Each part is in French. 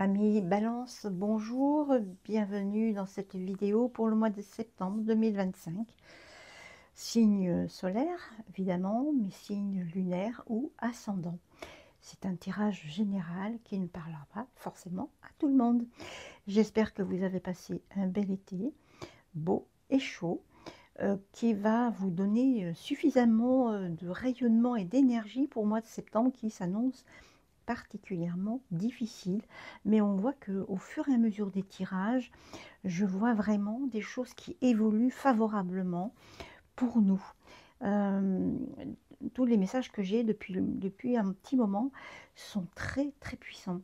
Amis Balance, bonjour, bienvenue dans cette vidéo pour le mois de septembre 2025. Signe solaire, évidemment, mais signe lunaire ou ascendant. C'est un tirage général qui ne parlera pas forcément à tout le monde. J'espère que vous avez passé un bel été, beau et chaud, qui va vous donner suffisamment de rayonnement et d'énergie pour le mois de septembre qui s'annonce particulièrement difficile, mais on voit que au fur et à mesure des tirages, je vois vraiment des choses qui évoluent favorablement pour nous. Euh, Tous les messages que j'ai depuis un petit moment sont très très puissants.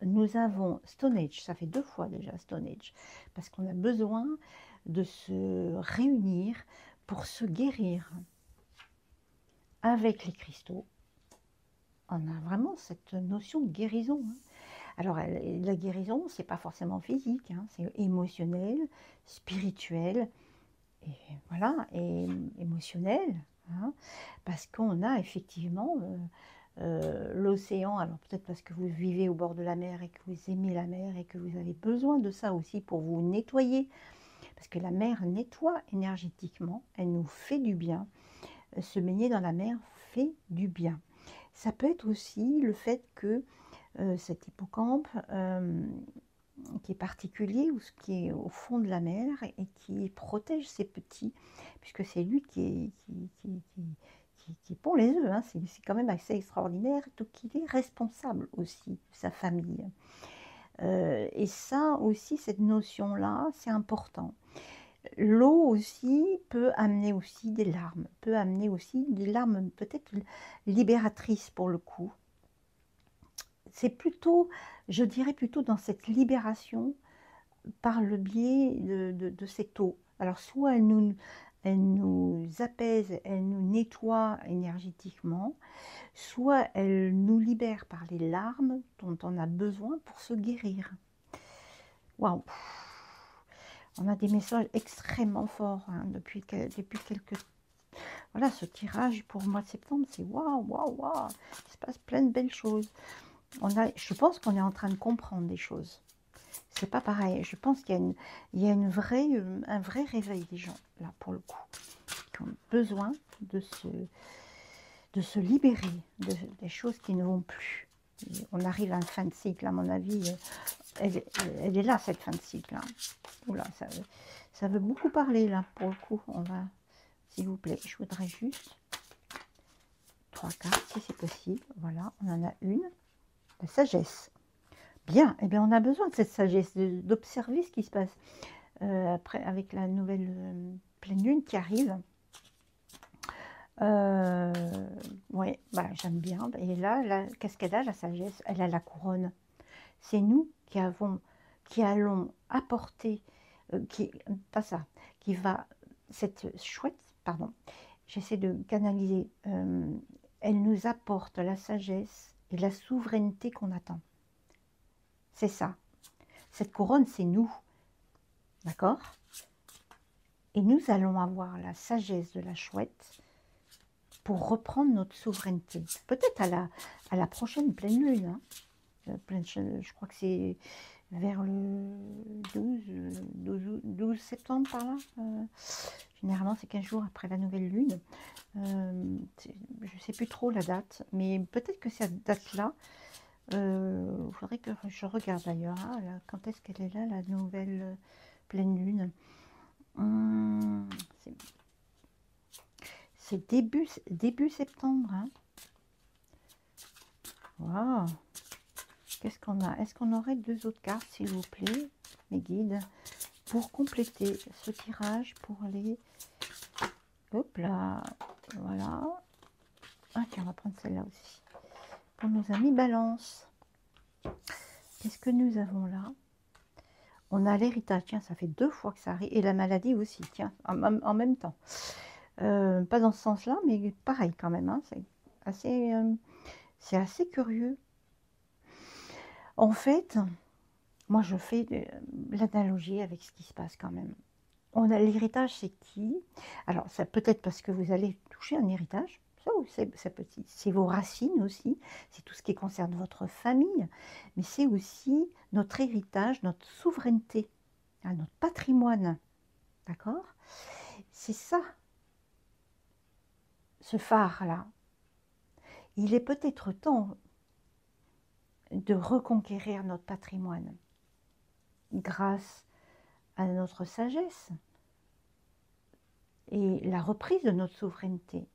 Nous avons Stone Age, ça fait 2 fois déjà Stone Age, parce qu'on a besoin de se réunir pour se guérir avec les cristaux. On a vraiment cette notion de guérison, hein. Alors, la guérison, c'est pas forcément physique, hein, c'est émotionnel, spirituel, et voilà, et émotionnel, hein, parce qu'on a effectivement l'océan. Alors peut-être parce que vous vivez au bord de la mer et que vous aimez la mer et que vous avez besoin de ça aussi pour vous nettoyer, parce que la mer nettoie énergétiquement, elle nous fait du bien. Se baigner dans la mer fait du bien. Ça peut être aussi le fait que cet hippocampe qui est particulier, ou ce qui est au fond de la mer et qui protège ses petits, puisque c'est lui qui pond les œufs, hein. C'est quand même assez extraordinaire, donc il est responsable aussi de sa famille. Et ça aussi, cette notion-là, c'est important. L'eau aussi peut amener aussi des larmes, peut-être libératrices pour le coup. C'est plutôt, je dirais plutôt dans cette libération par le biais de cette eau. Alors soit elle nous apaise, elle nous nettoie énergétiquement, soit elle nous libère par les larmes dont on a besoin pour se guérir. Waouh! On a des messages extrêmement forts, hein, depuis quelques... Voilà, ce tirage pour le mois de septembre, c'est waouh, waouh, waouh! Il se passe plein de belles choses. Je pense qu'on est en train de comprendre des choses. C'est pas pareil. Je pense qu'il y a un vrai réveil des gens, là, pour le coup, qui ont besoin de se libérer des choses qui ne vont plus. Et on arrive à une fin de cycle, à mon avis. Elle est là, cette fin de cycle, hein. Oula, ça veut beaucoup parler, là, pour le coup. On va, s'il vous plaît, je voudrais juste 3 cartes, si c'est possible. Voilà, on en a une. La sagesse. Bien, eh bien, on a besoin de cette sagesse, d'observer ce qui se passe. Après, avec la nouvelle pleine lune qui arrive. Oui, bah, j'aime bien. Et là, qu'est-ce qu'elle a, la sagesse? Elle a la couronne. C'est nous qui allons apporter, pas ça, qui va, cette chouette, pardon, j'essaie de canaliser, elle nous apporte la sagesse et la souveraineté qu'on attend. C'est ça. Cette couronne, c'est nous. D'accord? Et nous allons avoir la sagesse de la chouette pour reprendre notre souveraineté. Peut-être à la prochaine pleine lune, hein. Je crois que c'est vers le 12 septembre par là. Généralement, c'est 15 jours après la nouvelle lune. Je ne sais plus trop la date, mais peut-être que cette date-là, il faudrait que je regarde d'ailleurs, hein, quand est-ce qu'elle est là, la nouvelle pleine lune. C'est début septembre, hein. Waouh! Qu'est-ce qu'on a? Est-ce qu'on aurait 2 autres cartes, s'il vous plaît, mes guides, pour compléter ce tirage, pour les... Hop là, voilà. Ah tiens, on va prendre celle-là aussi. Pour nos amis Balance. Qu'est-ce que nous avons là? On a l'héritage, tiens, ça fait 2 fois que ça arrive. Et la maladie aussi, tiens, en même temps. Pas dans ce sens-là, mais pareil quand même, hein, c'est assez curieux. En fait, moi je fais l'analogie avec ce qui se passe quand même. On a l'héritage, c'est qui? Alors, ça peut être parce que vous allez toucher un héritage, C'est vos racines aussi, c'est tout ce qui concerne votre famille, mais c'est aussi notre héritage, notre souveraineté, hein, notre patrimoine, d'accord? C'est ça, ce phare-là. Il est peut-être temps de reconquérir notre patrimoine grâce à notre sagesse et la reprise de notre souveraineté.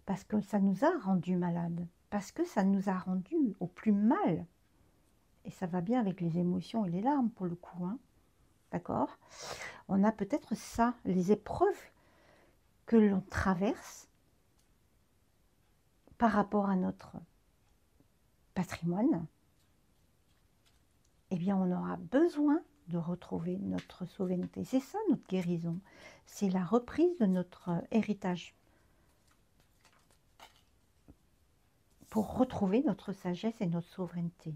Parce que ça nous a rendus malades, parce que ça nous a rendus au plus mal. Et ça va bien avec les émotions et les larmes pour le coup, hein. D'accord? On a peut-être ça, les épreuves que l'on traverse par rapport à notre patrimoine. Eh bien, on aura besoin de retrouver notre souveraineté. C'est ça notre guérison. C'est la reprise de notre héritage. Pour retrouver notre sagesse et notre souveraineté.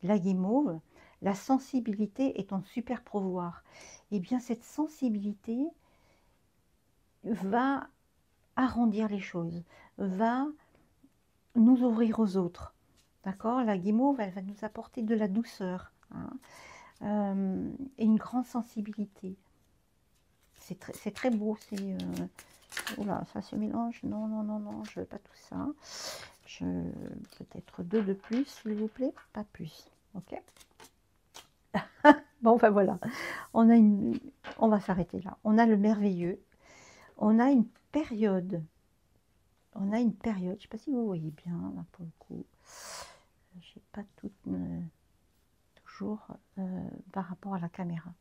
La guimauve, la sensibilité est ton super pouvoir. Eh bien, cette sensibilité va arrondir les choses, va nous ouvrir aux autres. D'accord? La guimauve, elle va nous apporter de la douceur, hein, et une grande sensibilité. C'est très beau. Oula, ça se mélange. Non, non, non, non, je veux pas tout ça. Peut-être 2 de plus, s'il vous plaît. Pas plus. Ok? Bon, enfin voilà. On va s'arrêter là. On a le merveilleux. On a une période. On a une période. Je ne sais pas si vous voyez bien, là, pour le coup. Je n'ai pas tout toujours par rapport à la caméra.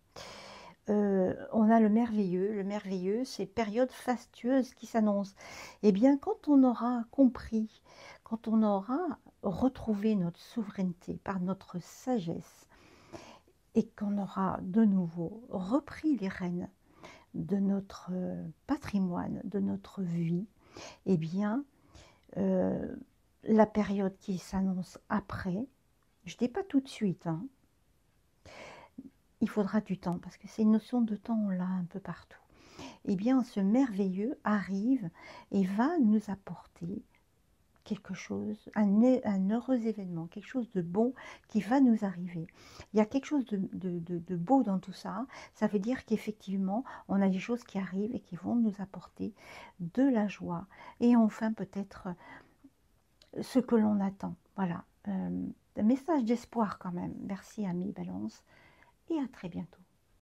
On a le merveilleux. Le merveilleux, c'est période fastueuse qui s'annonce. Eh bien, quand on aura compris, quand on aura retrouvé notre souveraineté par notre sagesse, et qu'on aura de nouveau repris les rênes de notre patrimoine, de notre vie, eh bien, la période qui s'annonce après, je ne dis pas tout de suite, hein, il faudra du temps, parce que ces notions de temps, on l'a un peu partout. Eh bien, ce merveilleux arrive et va nous apporter quelque chose, un heureux événement, quelque chose de bon qui va nous arriver. Il y a quelque chose de beau dans tout ça. Ça veut dire qu'effectivement, on a des choses qui arrivent et qui vont nous apporter de la joie. Et enfin, peut-être ce que l'on attend. Voilà. Un message d'espoir quand même. Merci, amis Balance. Et à très bientôt.